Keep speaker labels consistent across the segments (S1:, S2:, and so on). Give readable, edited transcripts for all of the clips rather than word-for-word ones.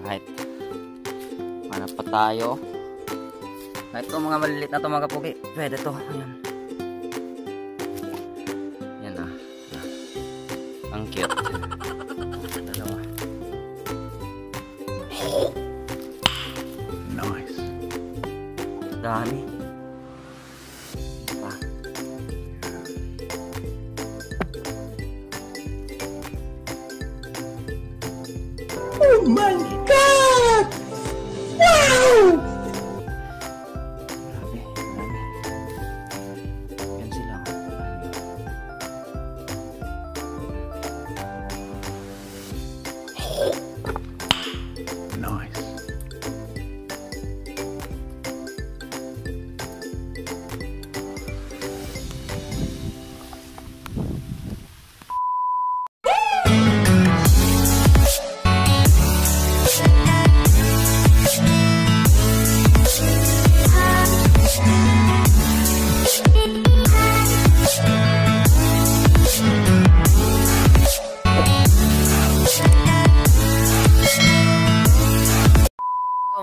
S1: Kahit hanap pa tayo. Kahit ito mga maliliit na ito mga kapugi, pwede ito. Ayan. Yan na. Ang cute. Dalawa.
S2: Nice.
S1: Dami.
S2: Oh my God! Wow!
S1: Grabe, grabe. Yan sila.
S2: Nice.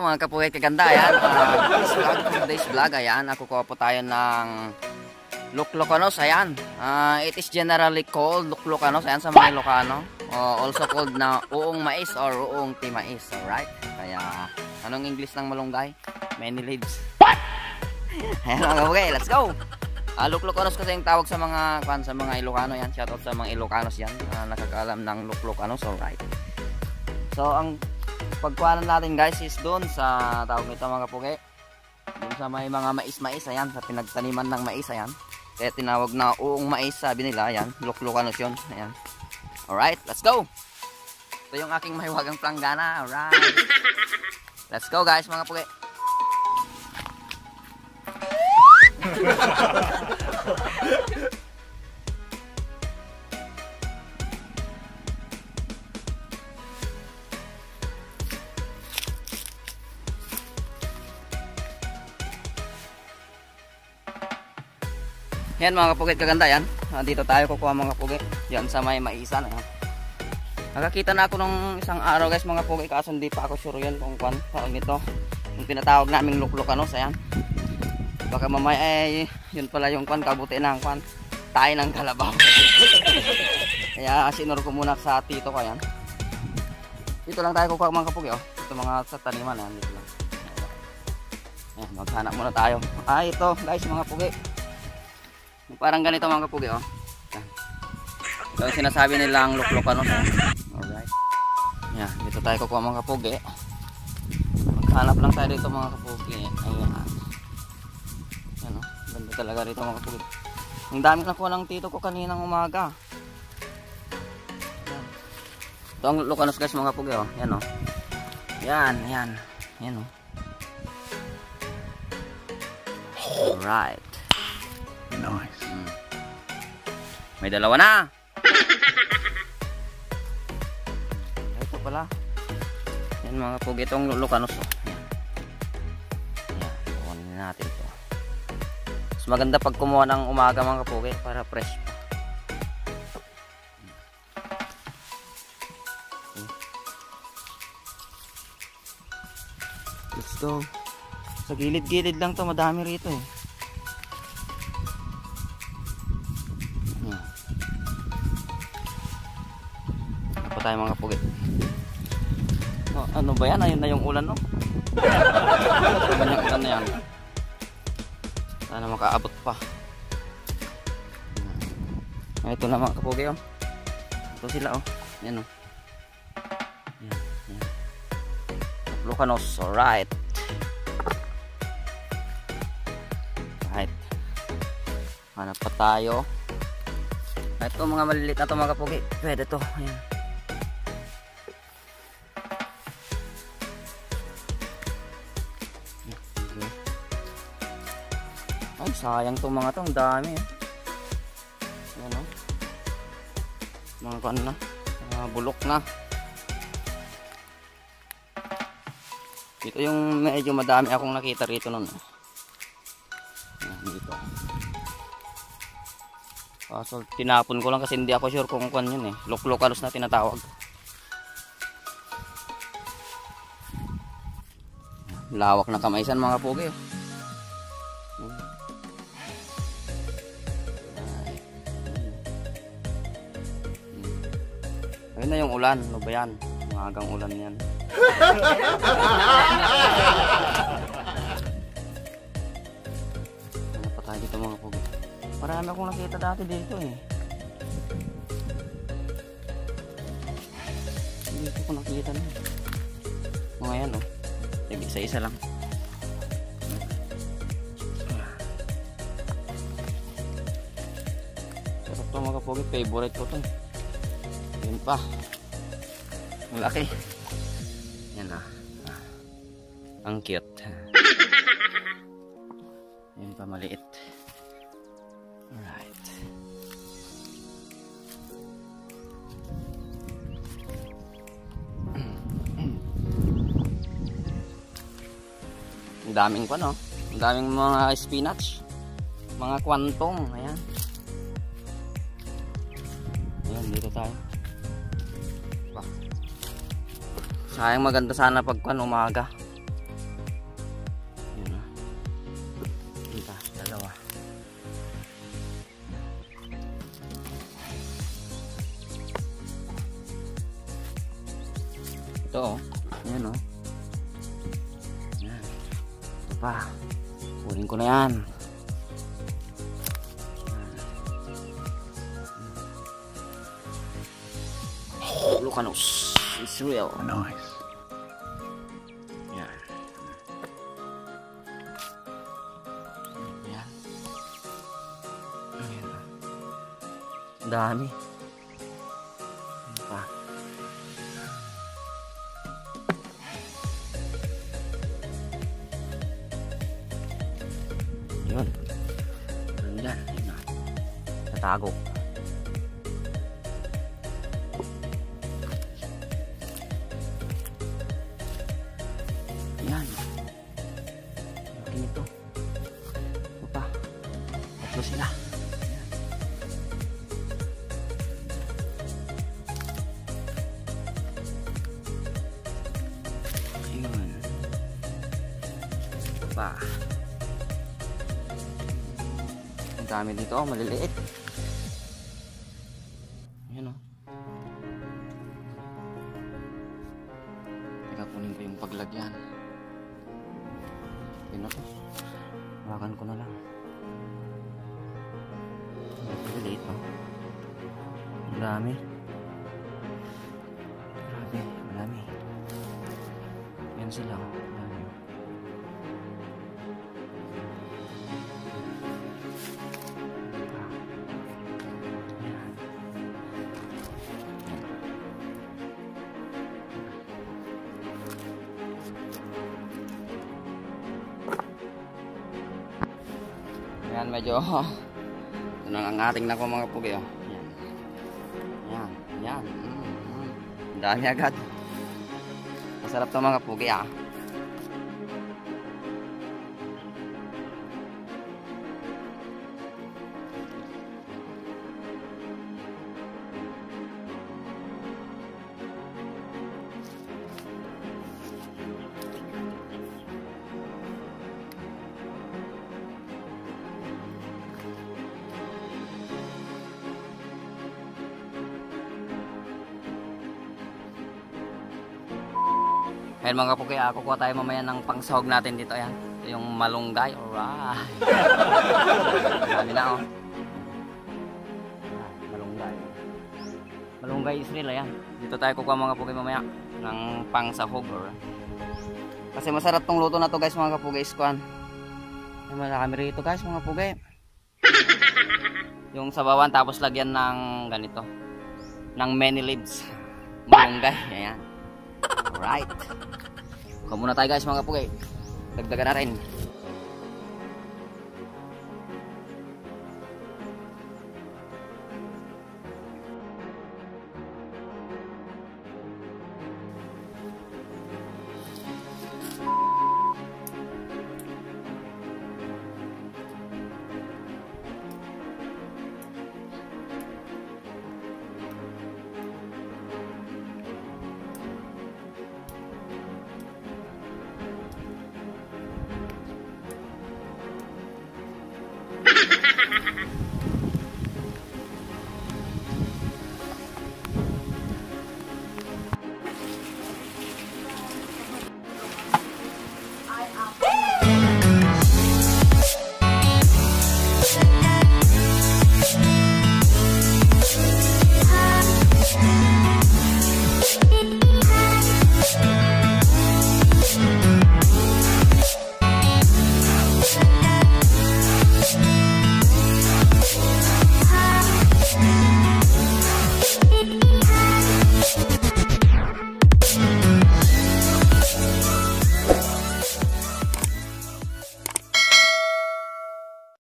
S1: Mga kapugi kaganda, ayan. Today's vlog, ayan. Nakukuha po tayo ng luklukanos, ayan. It is generally called luklukanos, ayan, sa mga Ilocano. Also called na uong mais or uong timais, alright? Kaya, anong English ng malunggay? Many leaves. Ayan mga kapugi, let's go! Luklukanos kasi yung tawag sa mga Ilocano, yan. Shoutout sa mga Ilocanos yan, nakakaalam ng luklukanos, alright? So, ang pagkuhanan natin guys is doon sa tawag nito mga kapugi, doon sa may mga mais-mais, ayan, sa pinagtaniman ng mais, ayan, kaya tinawag na uong mais, sabi nila, ayan, luklukanos yun, ayan. Alright, let's go. Ito yung aking mahiwagang planggana, alright. Let's go guys mga kapugi. Yan mga kapugit, kaganda yan. Dito tayo kukuha mga kapugit. Yan sa may maisan. Ayan. Nakakita na ako nung isang araw guys mga kapugit. Kaso hindi pa ako sure yun kung kwan. Tawag nito. Yung tinatawag naming luklukanos. Ayan. Baka mamaya yun pala yung kwan. Kabuti ng kwan. Tayo ng kalabaw. Kaya sinur ko muna sa tito ko. Ayan. Dito lang tayo kukuha mga kapugit. Oh. Ito mga sa taniman. Ayan. Dito lang. Ayan. Maghanap muna tayo. Ito guys mga kapugit. Parang ganito mga kapugi, oh. Ito yung sinasabi nilang luklukanos, oh. Alright. Yan, dito tayo kukuha mga kapugi. Maghanap lang tayo dito mga kapugi. Ayan. Yan, oh. Ganda talaga dito mga kapugi. Ang dami nakuha ng tito ko kaninang umaga. Yan. Ito ang luklukanos guys mga kapugi, oh. Yan, oh. Yan, yan. Yan, oh. Alright.
S2: Nice.
S1: May dalawa na. Ito pala. Yan mga pugi, itong luklukanos. Yan. Yan. Kunin natin ito. Mas maganda pag kumuha ng umaga mga pugi para fresh pa. Gusto. Sa gilid-gilid lang to, madami rito eh. Tayo mga pugit. Ano ba yan? Ayun na yung ulan, no? Ganyan ulan na yan. Sana makaabot pa. Ito na mga kapugi, oh. Ito sila, oh. Yan, oh. Yan, yan. Luklukanos, alright. Alright. Hanap pa tayo. Ito mga maliliit na ito mga kapugi. Pwede to. Ayan. Ay, sayang itong mga itong dami eh. Ayan, oh. Mga kan na, mga bulok na. Ito yung medyo madami akong nakita rito nun. Ayan, dito. So, tinapon ko lang kasi hindi ako sure kung kan yun eh. Luklukanos na tinatawag. Lawak na kamaisan mga pugi. Ayun na yung ulan. Ano ba yan? Magang ulan yan. Ano pa tayo dito mga pugi? Marami akong nakita dati dito eh. Hindi ko nakita na. Mga yan oh. Isa-isa lang. Sarap to mga pugi. Favorite ko to. Yun pa. Malaki. Yan ah. Ang cute. Yun pa maliit. Alright. Ang daming pa no. Ang daming mga spinach. Mga kwantong. Ayan. Ayan, dito tayo. Sayang maganda sana pag umaga. Yun na. Dito, dalawa. Ito oh. Yan oh. Yan. Ito pa. Kunin ko na yan. Lucanos. It's real.
S2: Nice.
S1: Yan. Yan. Ayan. Ang dami. Ano pa? Yun. Ano yan? Yun. Natago. Yan. Laki nito. Ito pa. Tatlo sila. Ayun. Ito pa. Ang dami dito. Maliliit. Ayan o. Teka, kunin ko yung paglagyan. Ito. Hawakan ko na lang. Maliit no? Ang dami. Grabe, marami. Yan sila. Marami. Yan. Yan, medyo ito nang angating na ko mga pugi oh. Yan. Yan. Ang dami agad. Masarap to mga pugi ah. Ayan mga pugi, kukuha tayo mamaya ng pangsahog natin dito. Ayan, yung malunggay. Alright. Dami na oh. Malunggay. Malunggay Israel, ayan. Dito tayo kukuha mga pugi mamaya ng pangsahog. Kasi masarap tong luto na to guys mga pugi. Iskuan. Marami rito guys mga pugi. Yung sabawan tapos lagyan ng ganito. Ng many leaves. Malunggay, ayan. Alright. Kuha muna tayo guys mga pugi. Dagdagan na rin.